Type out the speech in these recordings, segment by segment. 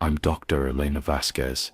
I'm Dr. Elena Vasquez,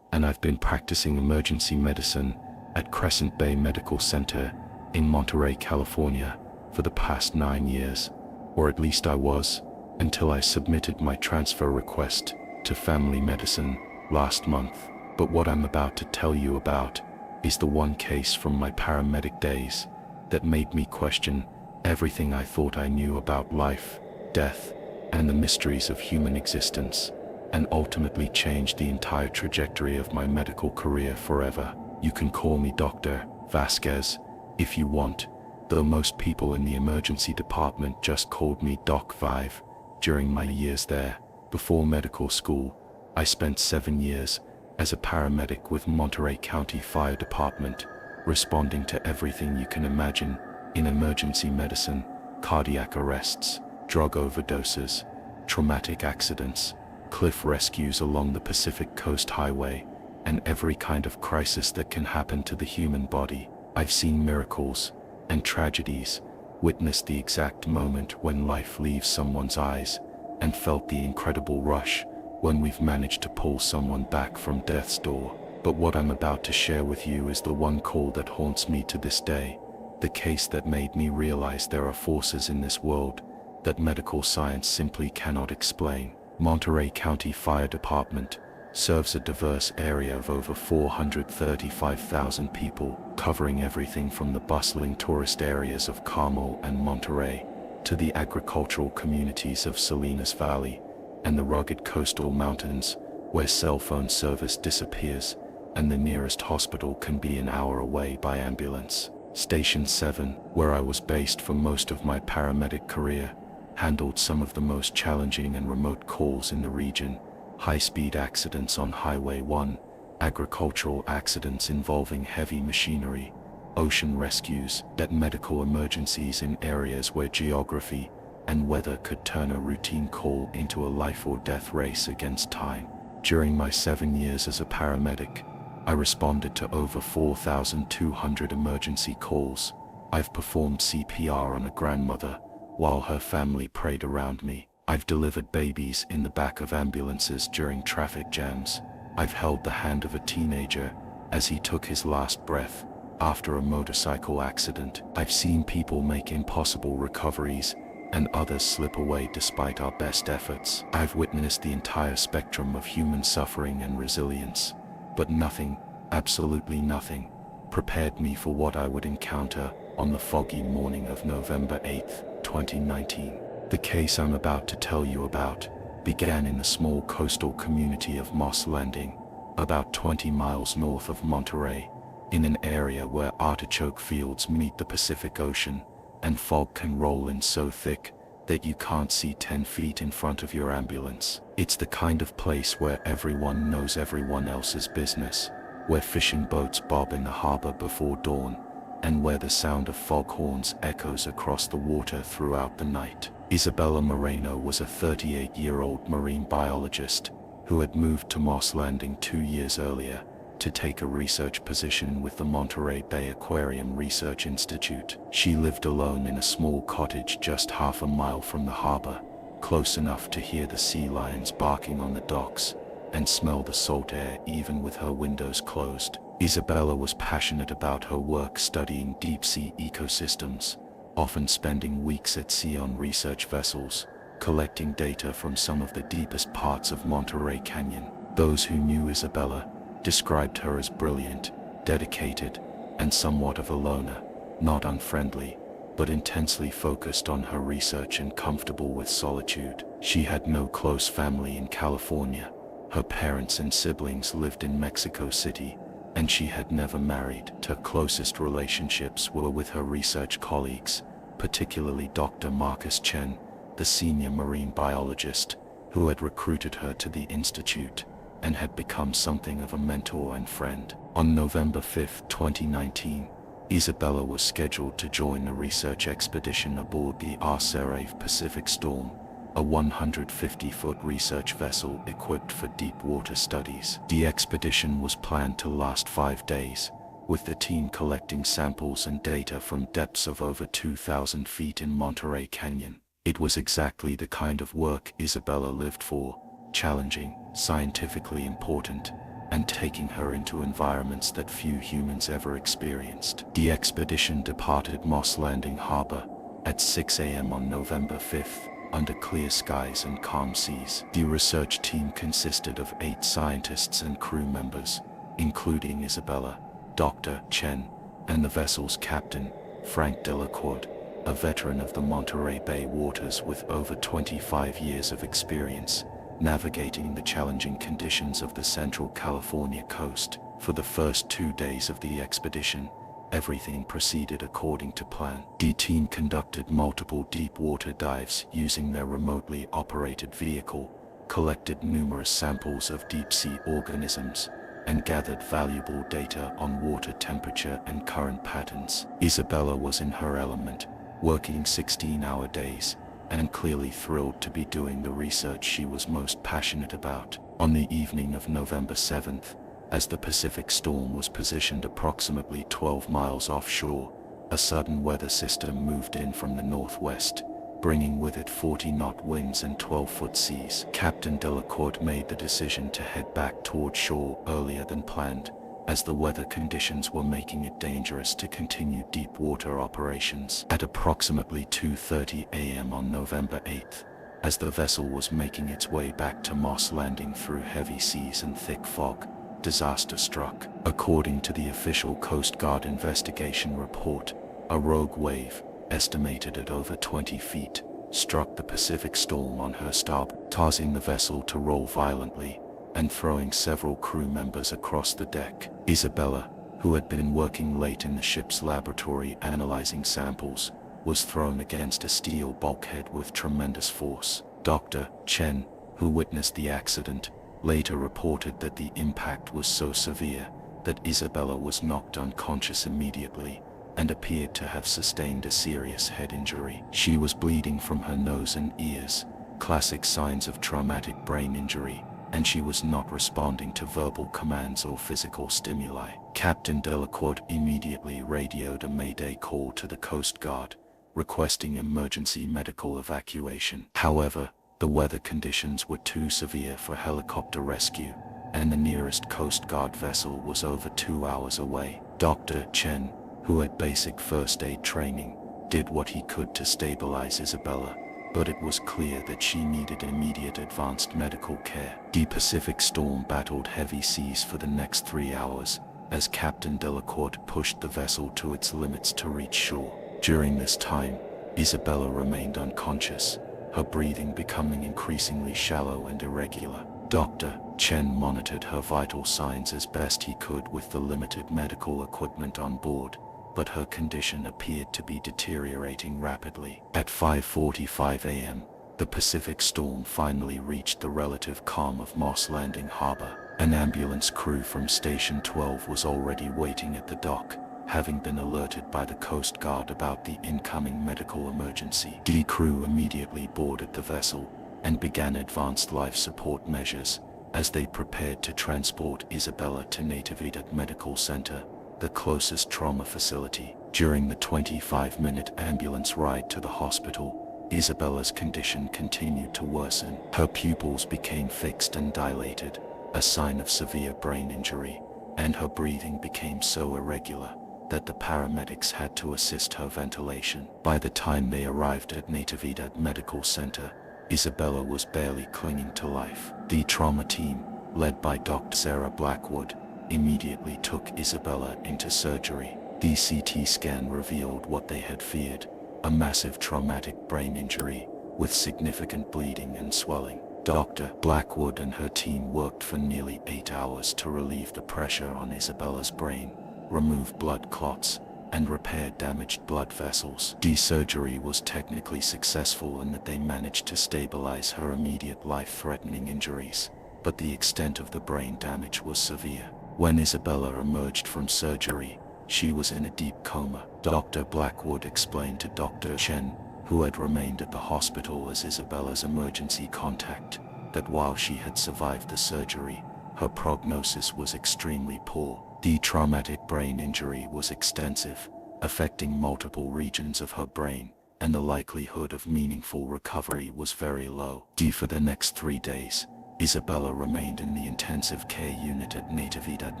and I've been practicing emergency medicine at Crescent Bay Medical Center in Monterey, California for the past 9 years, or at least I was, until I submitted my transfer request to family medicine last month. But what I'm about to tell you about is the one case from my paramedic days that made me question everything I thought I knew about life, death, and the mysteries of human existence, and ultimately changed the entire trajectory of my medical career forever. You can call me Dr. Vasquez if you want, though most people in the emergency department just called me Doc Vive. During my years there, before medical school, I spent 7 years as a paramedic with Monterey County Fire Department, responding to everything you can imagine in emergency medicine: cardiac arrests, drug overdoses, traumatic accidents, cliff rescues along the Pacific Coast Highway, and every kind of crisis that can happen to the human body. I've seen miracles and tragedies, witnessed the exact moment when life leaves someone's eyes, and felt the incredible rush when we've managed to pull someone back from death's door. But what I'm about to share with you is the one call that haunts me to this day, the case that made me realize there are forces in this world that medical science simply cannot explain. Monterey County Fire Department serves a diverse area of over 435,000 people, covering everything from the bustling tourist areas of Carmel and Monterey to the agricultural communities of Salinas Valley and the rugged coastal mountains where cell phone service disappears and the nearest hospital can be an hour away by ambulance. Station 7, where I was based for most of my paramedic career, handled some of the most challenging and remote calls in the region: high-speed accidents on Highway 1, agricultural accidents involving heavy machinery, ocean rescues, and medical emergencies in areas where geography and weather could turn a routine call into a life-or-death race against time. During my 7 years as a paramedic, I responded to over 4,200 emergency calls. I've performed CPR on a grandmother while her family prayed around me. I've delivered babies in the back of ambulances during traffic jams. I've held the hand of a teenager as he took his last breath after a motorcycle accident. I've seen people make impossible recoveries and others slip away despite our best efforts. I've witnessed the entire spectrum of human suffering and resilience, but nothing, absolutely nothing, prepared me for what I would encounter on the foggy morning of November 8, 2019. The case I'm about to tell you about began in the small coastal community of Moss Landing, about 20 miles north of Monterey, in an area where artichoke fields meet the Pacific Ocean, and fog can roll in so thick that you can't see 10 feet in front of your ambulance. It's the kind of place where everyone knows everyone else's business, where fishing boats bob in the harbor before dawn, and where the sound of foghorns echoes across the water throughout the night. Isabella Moreno was a 38-year-old marine biologist who had moved to Moss Landing 2 years earlier to take a research position with the Monterey Bay Aquarium Research Institute. She lived alone in a small cottage just half a mile from the harbor, close enough to hear the sea lions barking on the docks and smell the salt air even with her windows closed. Isabella was passionate about her work studying deep-sea ecosystems, often spending weeks at sea on research vessels, collecting data from some of the deepest parts of Monterey Canyon. Those who knew Isabella described her as brilliant, dedicated, and somewhat of a loner, not unfriendly, but intensely focused on her research and comfortable with solitude. She had no close family in California. Her parents and siblings lived in Mexico City, and she had never married. Her closest relationships were with her research colleagues, particularly Dr. Marcus Chen, the senior marine biologist, who had recruited her to the institute and had become something of a mentor and friend. On November 5, 2019, Isabella was scheduled to join a research expedition aboard the Arcerave Pacific Storm, a 150-foot research vessel equipped for deep water studies. The expedition was planned to last 5 days, with the team collecting samples and data from depths of over 2,000 feet in Monterey Canyon. It was exactly the kind of work Isabella lived for, challenging, scientifically important, and taking her into environments that few humans ever experienced. The expedition departed Moss Landing Harbor at 6 a.m. on November 5th, under clear skies and calm seas. The research team consisted of 8 scientists and crew members, including Isabella, Dr. Chen, and the vessel's captain, Frank Delacourt, a veteran of the Monterey Bay waters with over 25 years of experience navigating the challenging conditions of the Central California coast. For the first 2 days of the expedition, everything proceeded according to plan. The team conducted multiple deep water dives using their remotely operated vehicle, collected numerous samples of deep-sea organisms, and gathered valuable data on water temperature and current patterns. Isabella was in her element, working 16-hour days, and clearly thrilled to be doing the research she was most passionate about. On the evening of November 7th, as the Pacific storm was positioned approximately 12 miles offshore, a sudden weather system moved in from the northwest, bringing with it 40-knot winds and 12-foot seas. Captain Delacourt made the decision to head back toward shore earlier than planned, as the weather conditions were making it dangerous to continue deep water operations. At approximately 2:30 a.m. on November 8th, as the vessel was making its way back to Moss Landing through heavy seas and thick fog, disaster struck. According to the official Coast Guard investigation report, a rogue wave, estimated at over 20 feet, struck the Pacific Storm on her starboard, causing the vessel to roll violently and throwing several crew members across the deck. Isabella, who had been working late in the ship's laboratory analyzing samples, was thrown against a steel bulkhead with tremendous force. Dr. Chen, who witnessed the accident, later reported that the impact was so severe that Isabella was knocked unconscious immediately and appeared to have sustained a serious head injury. She was bleeding from her nose and ears, classic signs of traumatic brain injury, and she was not responding to verbal commands or physical stimuli. Captain Delacourt immediately radioed a mayday call to the Coast Guard, requesting emergency medical evacuation. However, the weather conditions were too severe for helicopter rescue, and the nearest Coast Guard vessel was over 2 hours away. Dr. Chen, who had basic first aid training, did what he could to stabilize Isabella, but it was clear that she needed immediate advanced medical care. The Pacific Storm battled heavy seas for the next 3 hours, as Captain Delacourt pushed the vessel to its limits to reach shore. During this time, Isabella remained unconscious, her breathing becoming increasingly shallow and irregular. Dr. Chen monitored her vital signs as best he could with the limited medical equipment on board, but her condition appeared to be deteriorating rapidly. At 5:45 a.m., the Pacific Storm finally reached the relative calm of Moss Landing Harbor. An ambulance crew from Station 12 was already waiting at the dock, having been alerted by the Coast Guard about the incoming medical emergency. The crew immediately boarded the vessel and began advanced life support measures as they prepared to transport Isabella to Natividad Medical Center, the closest trauma facility. During the 25-minute ambulance ride to the hospital, Isabella's condition continued to worsen. Her pupils became fixed and dilated, a sign of severe brain injury, and her breathing became so irregular that the paramedics had to assist her ventilation. By the time they arrived at Natividad Medical Center, Isabella was barely clinging to life. The trauma team, led by Dr. Sarah Blackwood, immediately took Isabella into surgery. The CT scan revealed what they had feared, a massive traumatic brain injury with significant bleeding and swelling. Dr. Blackwood and her team worked for nearly 8 hours to relieve the pressure on Isabella's brain, remove blood clots, and repair damaged blood vessels. The surgery was technically successful in that they managed to stabilize her immediate life-threatening injuries, but the extent of the brain damage was severe. When Isabella emerged from surgery, she was in a deep coma. Dr. Blackwood explained to Dr. Chen, who had remained at the hospital as Isabella's emergency contact, that while she had survived the surgery, her prognosis was extremely poor. The traumatic brain injury was extensive, affecting multiple regions of her brain, and the likelihood of meaningful recovery was very low. For the next 3 days, Isabella remained in the intensive care unit at Natividad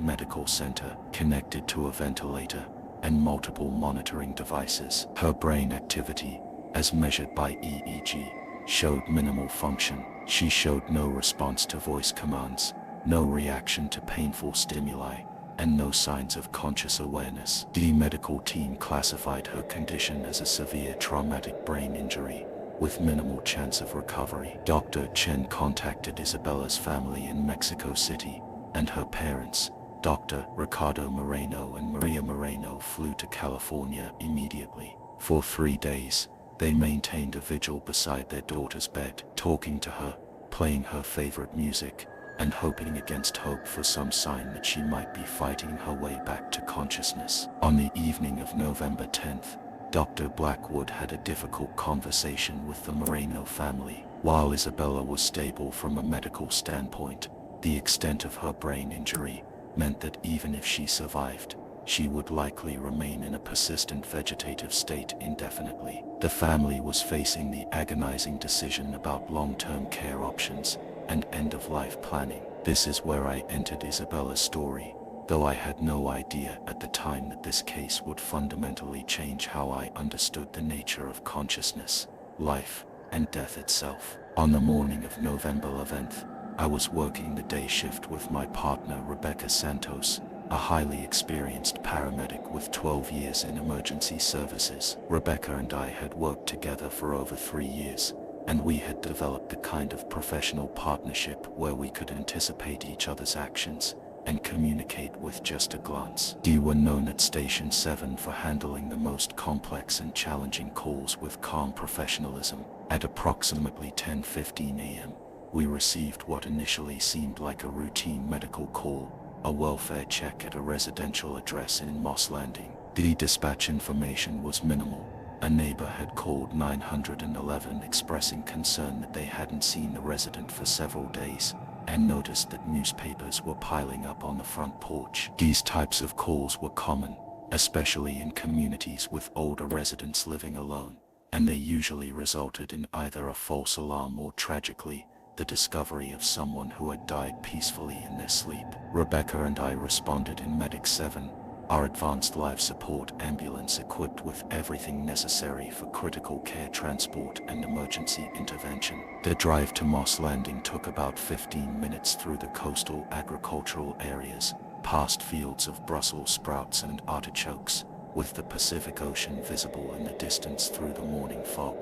Medical Center, connected to a ventilator and multiple monitoring devices. Her brain activity, as measured by EEG, showed minimal function. She showed no response to voice commands, no reaction to painful stimuli, and no signs of conscious awareness. The medical team classified her condition as a severe traumatic brain injury, with minimal chance of recovery. Dr. Chen contacted Isabella's family in Mexico City, and her parents, Dr. Ricardo Moreno and Maria Moreno, flew to California immediately. For 3 days, they maintained a vigil beside their daughter's bed, talking to her, playing her favorite music, and hoping against hope for some sign that she might be fighting her way back to consciousness. On the evening of November 10th, Dr. Blackwood had a difficult conversation with the Moreno family. While Isabella was stable from a medical standpoint, the extent of her brain injury meant that even if she survived, she would likely remain in a persistent vegetative state indefinitely. The family was facing the agonizing decision about long-term care options and end-of-life planning. This is where I entered Isabella's story, though I had no idea at the time that this case would fundamentally change how I understood the nature of consciousness, life, and death itself. On the morning of November 11th, I was working the day shift with my partner Rebecca Santos, a highly experienced paramedic with 12 years in emergency services. Rebecca and I had worked together for over 3 years, and we had developed the kind of professional partnership where we could anticipate each other's actions and communicate with just a glance. We were known at Station 7 for handling the most complex and challenging calls with calm professionalism. At approximately 10:15 a.m., we received what initially seemed like a routine medical call, a welfare check at a residential address in Moss Landing. The dispatch information was minimal. A neighbor had called 911 expressing concern that they hadn't seen the resident for several days, and noticed that newspapers were piling up on the front porch. These types of calls were common, especially in communities with older residents living alone, and they usually resulted in either a false alarm or, tragically, the discovery of someone who had died peacefully in their sleep. Rebecca and I responded in Medic 7, our advanced life support ambulance equipped with everything necessary for critical care transport and emergency intervention. The drive to Moss Landing took about 15 minutes through the coastal agricultural areas, past fields of Brussels sprouts and artichokes, with the Pacific Ocean visible in the distance through the morning fog.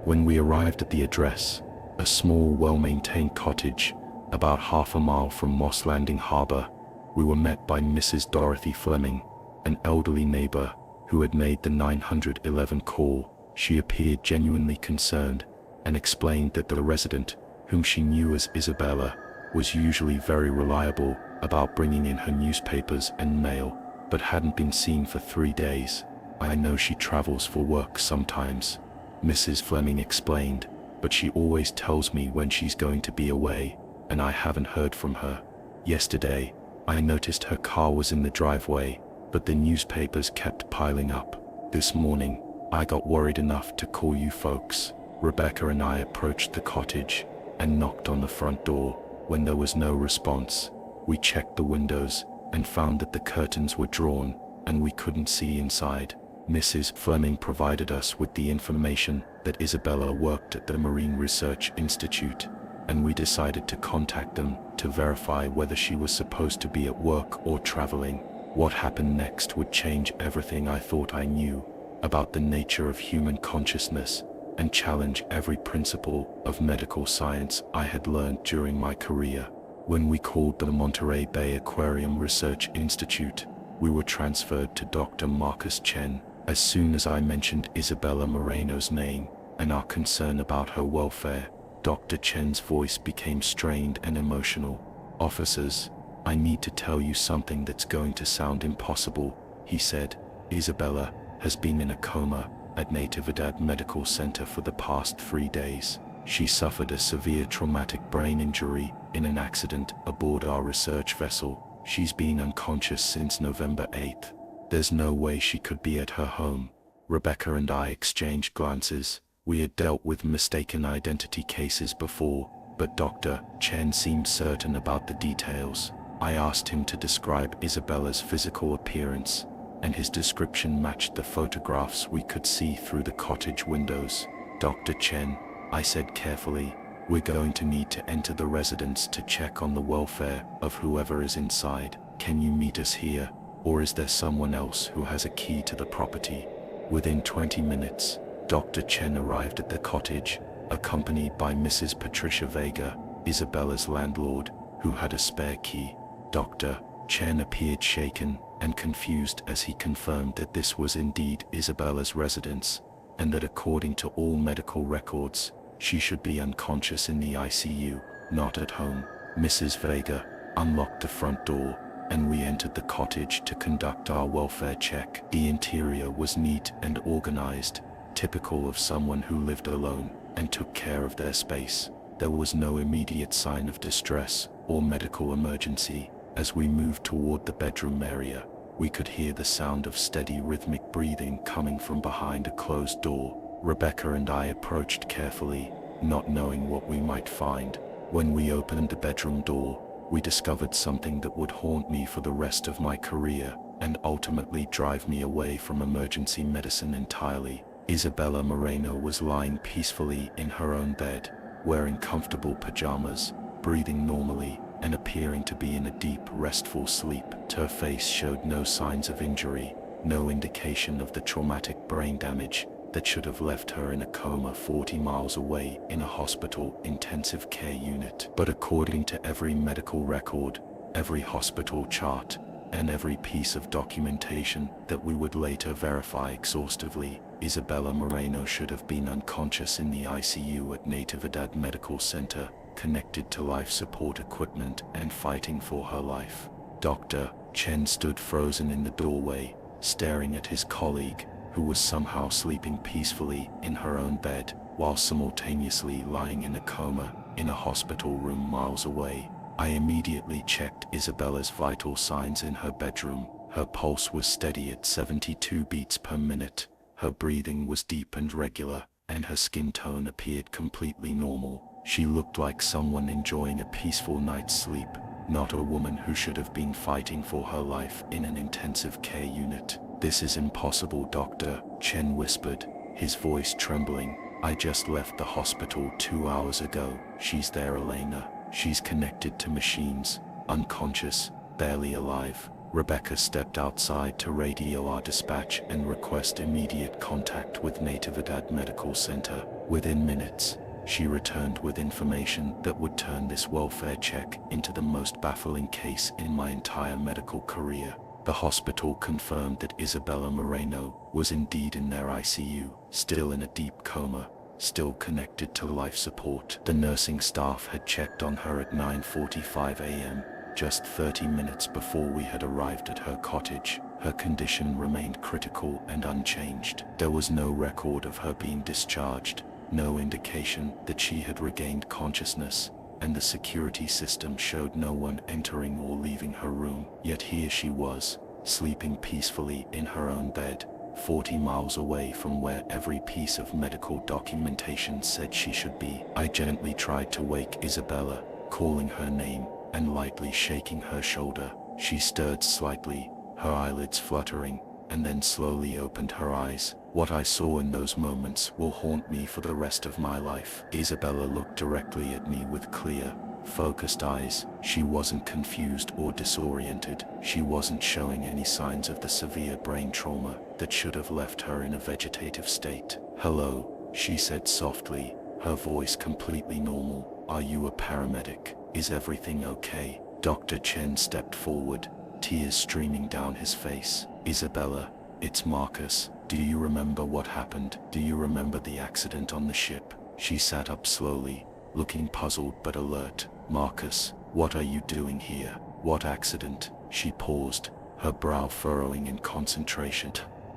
When we arrived at the address, a small, well-maintained cottage, about half a mile from Moss Landing Harbor, we were met by Mrs. Dorothy Fleming, an elderly neighbor who had made the 911 call. She appeared genuinely concerned and explained that the resident, whom she knew as Isabella, was usually very reliable about bringing in her newspapers and mail, but hadn't been seen for 3 days. "I know she travels for work sometimes," Mrs. Fleming explained, "but she always tells me when she's going to be away, and I haven't heard from her. Yesterday, I noticed her car was in the driveway, but the newspapers kept piling up. This morning, I got worried enough to call you folks." Rebecca and I approached the cottage and knocked on the front door. When there was no response, we checked the windows and found that the curtains were drawn and we couldn't see inside. Mrs. Fleming provided us with the information that Isabella worked at the Marine Research Institute, and we decided to contact them to verify whether she was supposed to be at work or traveling. What happened next would change everything I thought I knew about the nature of human consciousness and challenge every principle of medical science I had learned during my career. When we called the Monterey Bay Aquarium Research Institute, we were transferred to Dr. Marcus Chen. As soon as I mentioned Isabella Moreno's name and our concern about her welfare, Dr. Chen's voice became strained and emotional. "Officers, I need to tell you something that's going to sound impossible," he said. "Isabella has been in a coma at Natividad Medical Center for the past 3 days. She suffered a severe traumatic brain injury in an accident aboard our research vessel. She's been unconscious since November 8th. There's no way she could be at her home." Rebecca and I exchanged glances. We had dealt with mistaken identity cases before, but Dr. Chen seemed certain about the details. I asked him to describe Isabella's physical appearance, and his description matched the photographs we could see through the cottage windows. Dr. Chen, I said carefully, we're going to need to enter the residence to check on the welfare of whoever is inside. Can you meet us here, or is there someone else who has a key to the property? Within 20 minutes, Dr. Chen arrived at the cottage, accompanied by Mrs. Patricia Vega, Isabella's landlord, who had a spare key. Dr. Chen appeared shaken and confused as he confirmed that this was indeed Isabella's residence, and that according to all medical records, she should be unconscious in the ICU, not at home. Mrs. Vega unlocked the front door, and we entered the cottage to conduct our welfare check. The interior was neat and organized, typical of someone who lived alone and took care of their space. There was no immediate sign of distress or medical emergency. As we moved toward the bedroom area, we could hear the sound of steady rhythmic breathing coming from behind a closed door. Rebecca and I approached carefully, not knowing what we might find. When we opened the bedroom door, we discovered something that would haunt me for the rest of my career and ultimately drive me away from emergency medicine entirely. Isabella Moreno was lying peacefully in her own bed, wearing comfortable pajamas, breathing normally, and appearing to be in a deep, restful sleep. Her face showed no signs of injury, no indication of the traumatic brain damage that should have left her in a coma 40 miles away in a hospital intensive care unit. But according to every medical record, every hospital chart, and every piece of documentation that we would later verify exhaustively, Isabella Moreno should have been unconscious in the ICU at Natividad Medical Center, connected to life support equipment and fighting for her life. Dr. Chen stood frozen in the doorway, staring at his colleague, who was somehow sleeping peacefully in her own bed, while simultaneously lying in a coma in a hospital room miles away. I immediately checked Isabella's vital signs in her bedroom. Her pulse was steady at 72 beats per minute, her breathing was deep and regular, and her skin tone appeared completely normal. She looked like someone enjoying a peaceful night's sleep, not a woman who should have been fighting for her life in an intensive care unit. This is impossible, Dr. Chen whispered, his voice trembling. I just left the hospital 2 hours ago. She's there, Elena. She's connected to machines, unconscious, barely alive. Rebecca stepped outside to radio our dispatch and request immediate contact with Natividad Medical Center. Within minutes, she returned with information that would turn this welfare check into the most baffling case in my entire medical career. The hospital confirmed that Isabella Moreno was indeed in their ICU, still in a deep coma, still connected to life support. The nursing staff had checked on her at 9:45 a.m., just 30 minutes before we had arrived at her cottage. Her condition remained critical and unchanged. There was no record of her being discharged, no indication that she had regained consciousness, and the security system showed no one entering or leaving her room. Yet here she was, sleeping peacefully in her own bed, 40 miles away from where every piece of medical documentation said she should be. I gently tried to wake Isabella, calling her name and lightly shaking her shoulder. She stirred slightly, her eyelids fluttering, and then slowly opened her eyes. What I saw in those moments will haunt me for the rest of my life. Isabella looked directly at me with clear, focused eyes. She wasn't confused or disoriented. She wasn't showing any signs of the severe brain trauma that should have left her in a vegetative state. "Hello," she said softly, her voice completely normal. "Are you a paramedic? Is everything okay?" Dr. Chen stepped forward, tears streaming down his face. "Isabella, it's Marcus. Do you remember what happened? Do you remember the accident on the ship?" She sat up slowly, looking puzzled but alert. "Marcus, what are you doing here? What accident?" She paused, her brow furrowing in concentration.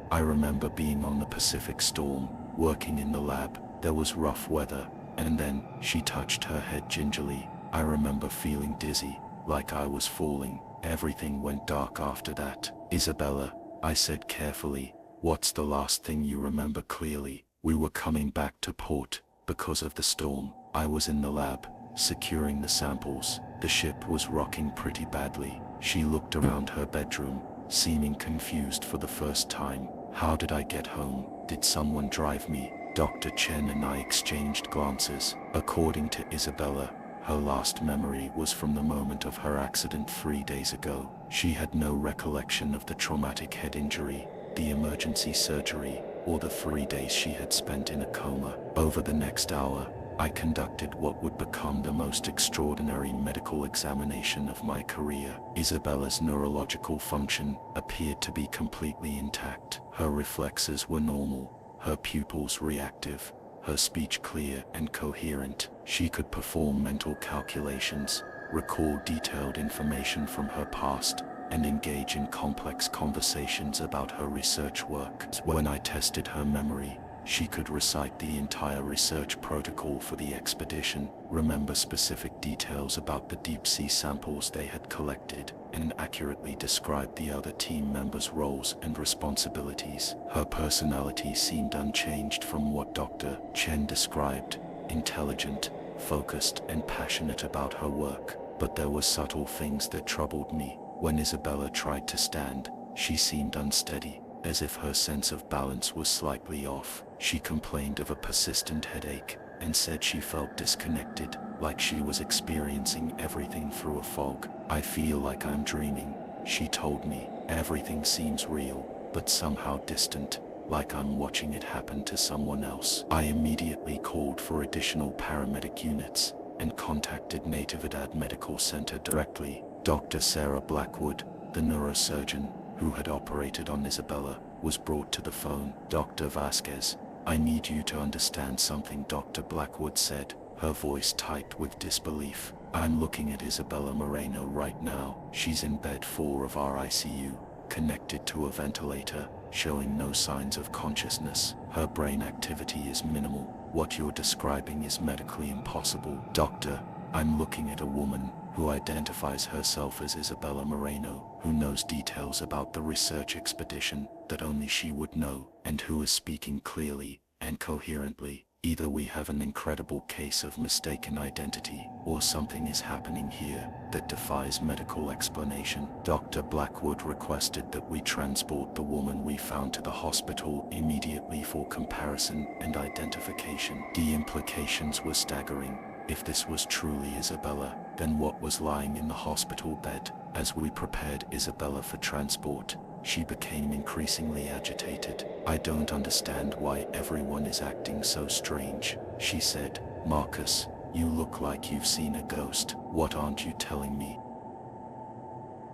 "I remember being on the Pacific Storm, working in the lab. There was rough weather, and then," she touched her head gingerly, "I remember feeling dizzy, like I was falling. Everything went dark after that." "Isabella," I said carefully, "what's the last thing you remember clearly?" "We were coming back to port because of the storm. I was in the lab, securing the samples. The ship was rocking pretty badly. She looked around her bedroom, seeming confused for the first time. How did I get home? Did someone drive me? Dr. Chen and I exchanged glances. According to Isabella, her last memory was from the moment of her accident 3 days ago. She had no recollection of the traumatic head injury, the emergency surgery, or the 3 days she had spent in a coma. Over the next hour, I conducted what would become the most extraordinary medical examination of my career. Isabella's neurological function appeared to be completely intact. Her reflexes were normal, her pupils reactive, her speech clear and coherent. She could perform mental calculations, recall detailed information from her past, and engage in complex conversations about her research work. When I tested her memory, she could recite the entire research protocol for the expedition, remember specific details about the deep-sea samples they had collected, and accurately describe the other team members' roles and responsibilities. Her personality seemed unchanged from what Dr. Chen described: intelligent, focused, and passionate about her work. But there were subtle things that troubled me. When Isabella tried to stand, she seemed unsteady, as if her sense of balance was slightly off. She complained of a persistent headache, and said she felt disconnected, like she was experiencing everything through a fog. I feel like I'm dreaming, she told me. Everything seems real, but somehow distant, like I'm watching it happen to someone else. I immediately called for additional paramedic units, and contacted Natividad Medical Center directly. Dr. Sarah Blackwood, the neurosurgeon who had operated on Isabella, was brought to the phone. Dr. Vasquez, I need you to understand something, Dr. Blackwood said, her voice tight with disbelief. I'm looking at Isabella Moreno right now. She's in bed 4 of our ICU, connected to a ventilator, showing no signs of consciousness. Her brain activity is minimal. What you're describing is medically impossible. Doctor, I'm looking at a woman who identifies herself as Isabella Moreno, who knows details about the research expedition that only she would know, and who is speaking clearly and coherently. Either we have an incredible case of mistaken identity, or something is happening here that defies medical explanation. Dr. Blackwood requested that we transport the woman we found to the hospital immediately for comparison and identification. The implications were staggering. If this was truly Isabella, then what was lying in the hospital bed? As we prepared Isabella for transport, she became increasingly agitated. I don't understand why everyone is acting so strange, she said. Marcus, you look like you've seen a ghost. What aren't you telling me?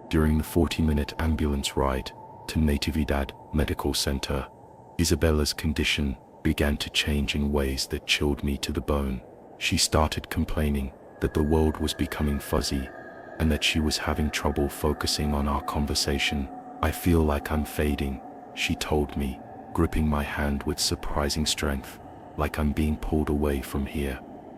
During the 40-minute ambulance ride to Natividad Medical Center, Isabella's condition began to change in ways that chilled me to the bone. She started complaining that the world was becoming fuzzy, and that she was having trouble focusing on our conversation. I feel like I'm fading, she told me, gripping my hand with surprising strength, like I'm being pulled away from here.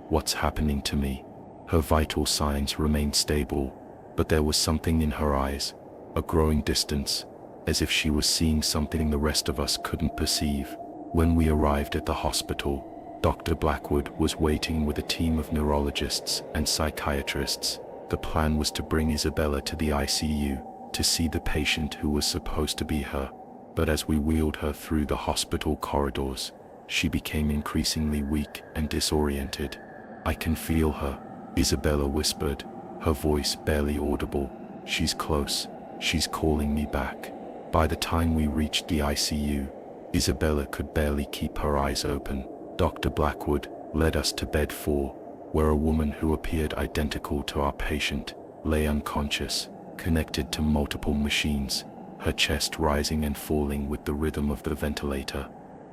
What's happening to me? Her vital signs remained stable, but there was something in her eyes, a growing distance, as if she was seeing something the rest of us couldn't perceive. When we arrived at the hospital, Dr. Blackwood was waiting with a team of neurologists and psychiatrists. The plan was to bring Isabella to the ICU to see the patient who was supposed to be her. But as we wheeled her through the hospital corridors, she became increasingly weak and disoriented. I can feel her, Isabella whispered, her voice barely audible. She's close, she's calling me back. By the time we reached the ICU, Isabella could barely keep her eyes open. Dr. Blackwood led us to bed 4, where a woman who appeared identical to our patient lay unconscious, connected to multiple machines, her chest rising and falling with the rhythm of the ventilator.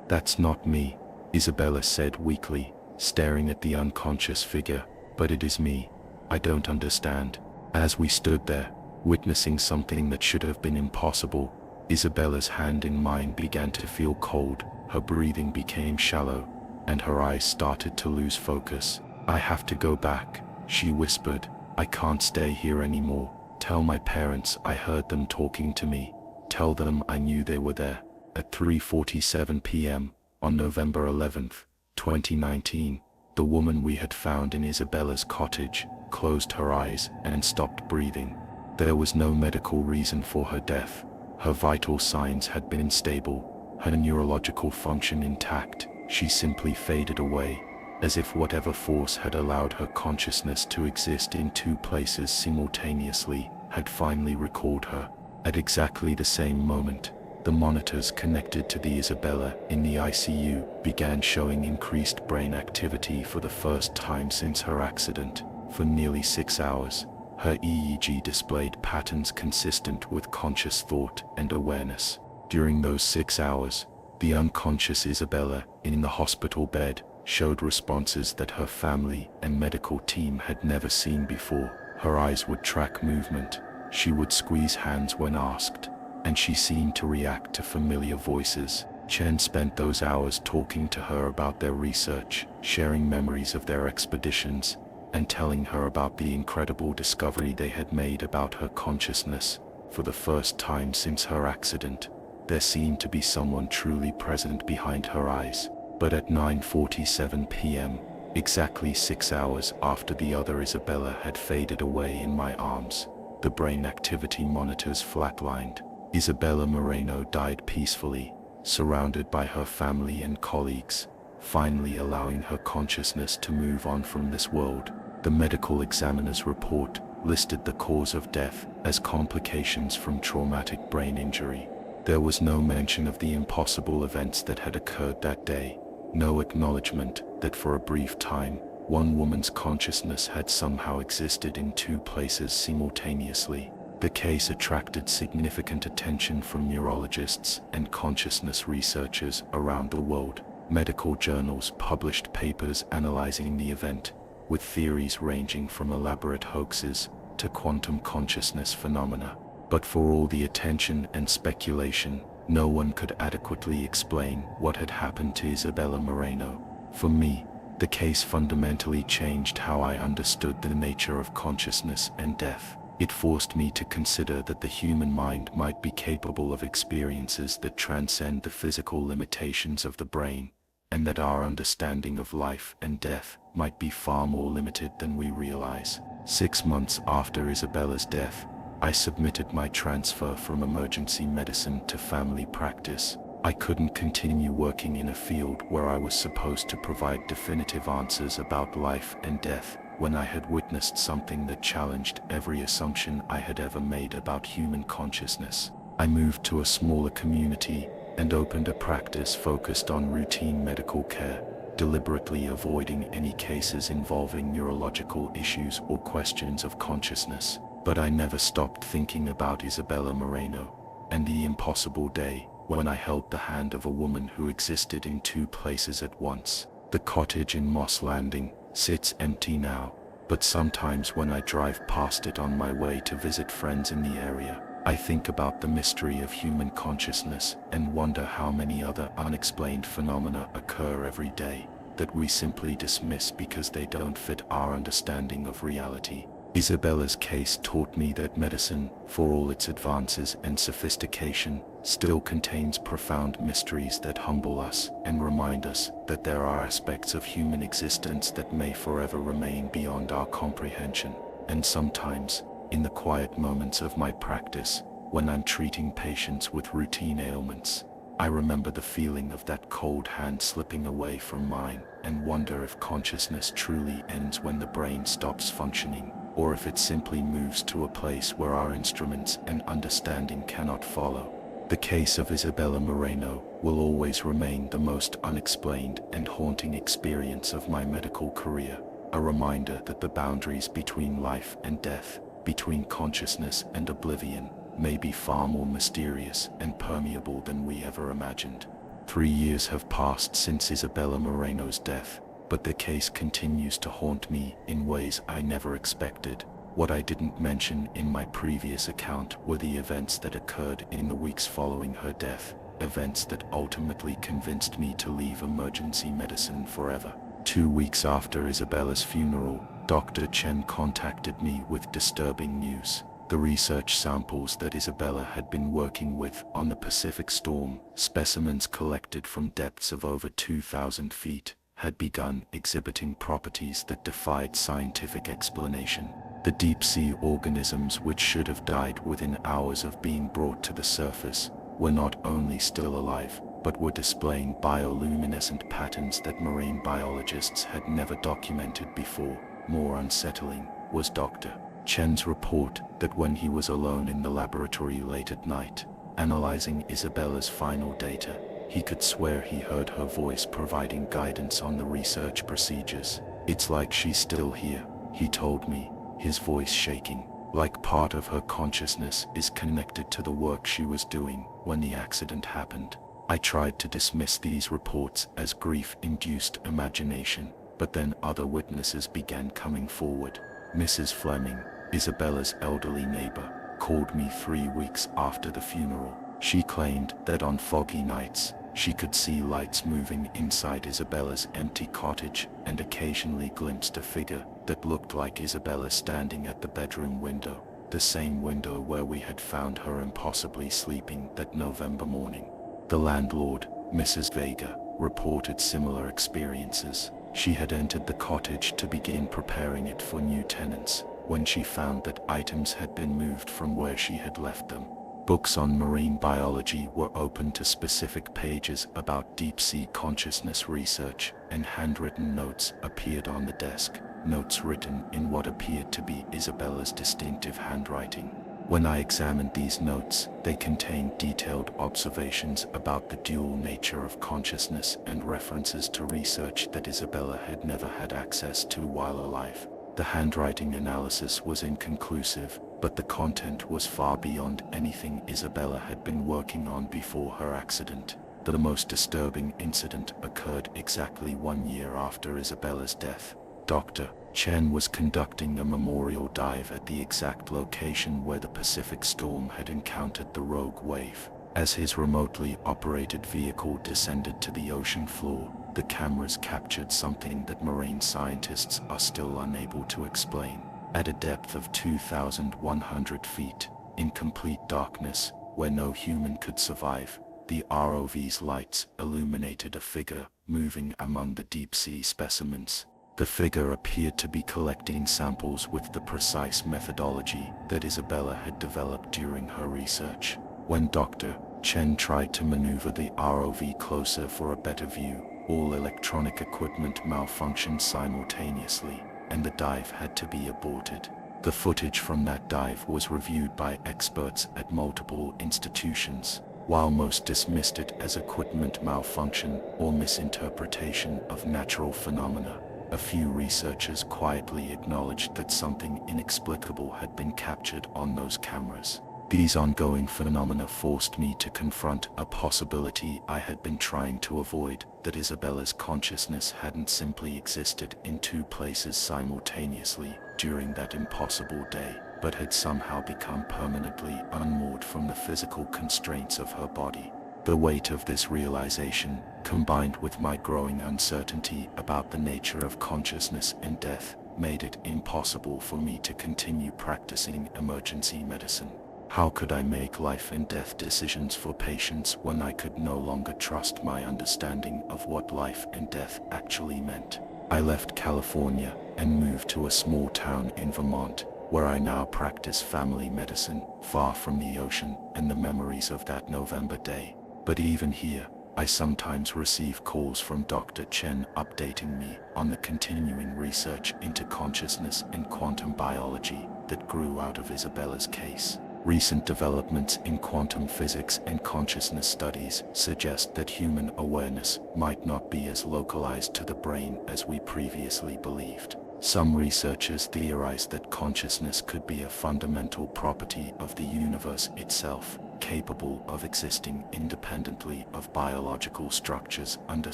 That's not me, Isabella said weakly, staring at the unconscious figure. But it is me. I don't understand. As we stood there, witnessing something that should have been impossible, Isabella's hand in mine began to feel cold, her breathing became shallow, and her eyes started to lose focus. I have to go back, she whispered. I can't stay here anymore. Tell my parents I heard them talking to me. Tell them I knew they were there. At 3:47 p.m. on November 11th, 2019, The woman we had found in Isabella's cottage closed her eyes and stopped breathing. There was no medical reason for her death. Her vital signs had been unstable, her neurological function intact. She simply faded away, as if whatever force had allowed her consciousness to exist in two places simultaneously had finally recalled her. At exactly the same moment, the monitors connected to the Isabella in the ICU began showing increased brain activity for the first time since her accident. For nearly 6 hours, her EEG displayed patterns consistent with conscious thought and awareness. During those 6 hours, the unconscious Isabella in the hospital bed showed responses that her family and medical team had never seen before. Her eyes would track movement, she would squeeze hands when asked, and she seemed to react to familiar voices. Chen spent those hours talking to her about their research, sharing memories of their expeditions, and telling her about the incredible discovery they had made about her consciousness. For the first time since her accident, there seemed to be someone truly present behind her eyes. But at 9:47 p.m., exactly 6 hours after the other Isabella had faded away in my arms, the brain activity monitors flatlined. Isabella Moreno died peacefully, surrounded by her family and colleagues, finally allowing her consciousness to move on from this world. The medical examiner's report listed the cause of death as complications from traumatic brain injury. There was no mention of the impossible events that had occurred that day, no acknowledgement that for a brief time, one woman's consciousness had somehow existed in two places simultaneously. The case attracted significant attention from neurologists and consciousness researchers around the world. Medical journals published papers analyzing the event, with theories ranging from elaborate hoaxes to quantum consciousness phenomena. But for all the attention and speculation, no one could adequately explain what had happened to Isabella Moreno. For me, the case fundamentally changed how I understood the nature of consciousness and death. It forced me to consider that the human mind might be capable of experiences that transcend the physical limitations of the brain, and that our understanding of life and death might be far more limited than we realize. 6 months after Isabella's death, I submitted my transfer from emergency medicine to family practice. I couldn't continue working in a field where I was supposed to provide definitive answers about life and death, when I had witnessed something that challenged every assumption I had ever made about human consciousness. I moved to a smaller community and opened a practice focused on routine medical care, deliberately avoiding any cases involving neurological issues or questions of consciousness. But I never stopped thinking about Isabella Moreno, and the impossible day when I held the hand of a woman who existed in two places at once. The cottage in Moss Landing sits empty now, but sometimes when I drive past it on my way to visit friends in the area, I think about the mystery of human consciousness and wonder how many other unexplained phenomena occur every day that we simply dismiss because they don't fit our understanding of reality. Isabella's case taught me that medicine, for all its advances and sophistication, still contains profound mysteries that humble us and remind us that there are aspects of human existence that may forever remain beyond our comprehension. And sometimes, in the quiet moments of my practice, when I'm treating patients with routine ailments, I remember the feeling of that cold hand slipping away from mine and wonder if consciousness truly ends when the brain stops functioning, or if it simply moves to a place where our instruments and understanding cannot follow. The case of Isabella Moreno will always remain the most unexplained and haunting experience of my medical career, a reminder that the boundaries between life and death, between consciousness and oblivion, may be far more mysterious and permeable than we ever imagined. 3 years have passed since Isabella Moreno's death, but the case continues to haunt me in ways I never expected. What I didn't mention in my previous account were the events that occurred in the weeks following her death, events that ultimately convinced me to leave emergency medicine forever. 2 weeks after Isabella's funeral, Dr. Chen contacted me with disturbing news. The research samples that Isabella had been working with on the Pacific Storm, specimens collected from depths of over 2,000 feet, had begun exhibiting properties that defied scientific explanation. The deep-sea organisms, which should have died within hours of being brought to the surface, were not only still alive, but were displaying bioluminescent patterns that marine biologists had never documented before. More unsettling was Dr. Chen's report that when he was alone in the laboratory late at night, analyzing Isabella's final data, he could swear he heard her voice providing guidance on the research procedures. "It's like she's still here," he told me, his voice shaking, like part of her consciousness is connected to the work she was doing when the accident happened. I tried to dismiss these reports as grief-induced imagination, but then other witnesses began coming forward. Mrs. Fleming, Isabella's elderly neighbor, called me 3 weeks after the funeral. She claimed that on foggy nights, she could see lights moving inside Isabella's empty cottage and occasionally glimpsed a figure that looked like Isabella standing at the bedroom window, the same window where we had found her impossibly sleeping that November morning. The landlord, Mrs. Vega, reported similar experiences. She had entered the cottage to begin preparing it for new tenants when she found that items had been moved from where she had left them. Books on marine biology were open to specific pages about deep-sea consciousness research, and handwritten notes appeared on the desk, notes written in what appeared to be Isabella's distinctive handwriting. When I examined these notes, they contained detailed observations about the dual nature of consciousness and references to research that Isabella had never had access to while alive. The handwriting analysis was inconclusive, but the content was far beyond anything Isabella had been working on before her accident. The most disturbing incident occurred exactly 1 year after Isabella's death. Dr. Chen was conducting a memorial dive at the exact location where the Pacific storm had encountered the rogue wave. As his remotely operated vehicle descended to the ocean floor, the cameras captured something that marine scientists are still unable to explain. At a depth of 2,100 feet, in complete darkness, where no human could survive, the ROV's lights illuminated a figure moving among the deep-sea specimens. The figure appeared to be collecting samples with the precise methodology that Isabella had developed during her research. When Dr. Chen tried to maneuver the ROV closer for a better view, all electronic equipment malfunctioned simultaneously, and the dive had to be aborted. The footage from that dive was reviewed by experts at multiple institutions. While most dismissed it as equipment malfunction or misinterpretation of natural phenomena, a few researchers quietly acknowledged that something inexplicable had been captured on those cameras. These ongoing phenomena forced me to confront a possibility I had been trying to avoid, that Isabella's consciousness hadn't simply existed in 2 places simultaneously during that impossible day, but had somehow become permanently unmoored from the physical constraints of her body. The weight of this realization, combined with my growing uncertainty about the nature of consciousness and death, made it impossible for me to continue practicing emergency medicine. How could I make life and death decisions for patients when I could no longer trust my understanding of what life and death actually meant? I left California and moved to a small town in Vermont, where I now practice family medicine, far from the ocean and the memories of that November day. But even here, I sometimes receive calls from Dr. Chen updating me on the continuing research into consciousness and quantum biology that grew out of Isabella's case. Recent developments in quantum physics and consciousness studies suggest that human awareness might not be as localized to the brain as we previously believed. Some researchers theorize that consciousness could be a fundamental property of the universe itself, capable of existing independently of biological structures under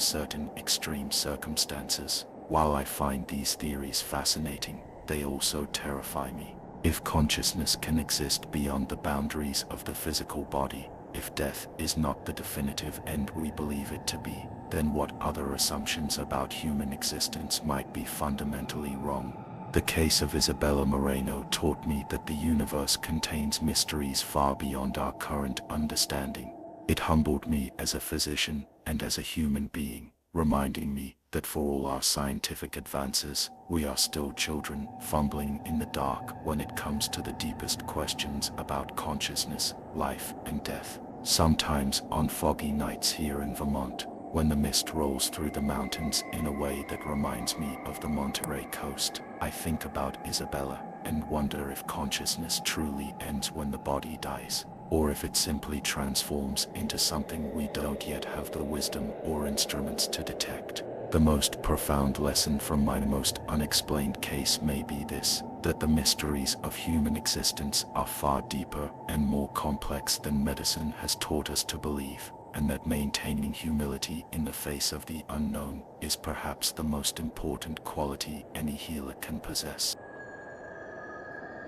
certain extreme circumstances. While I find these theories fascinating, they also terrify me. If consciousness can exist beyond the boundaries of the physical body, if death is not the definitive end we believe it to be, then what other assumptions about human existence might be fundamentally wrong? The case of Isabella Moreno taught me that the universe contains mysteries far beyond our current understanding. It humbled me as a physician and as a human being, reminding me that for all our scientific advances, we are still children fumbling in the dark when it comes to the deepest questions about consciousness, life, and death. Sometimes on foggy nights here in Vermont, when the mist rolls through the mountains in a way that reminds me of the Monterey coast, I think about Isabella and wonder if consciousness truly ends when the body dies, or if it simply transforms into something we don't yet have the wisdom or instruments to detect. The most profound lesson from my most unexplained case may be this, that the mysteries of human existence are far deeper and more complex than medicine has taught us to believe, and that maintaining humility in the face of the unknown is perhaps the most important quality any healer can possess.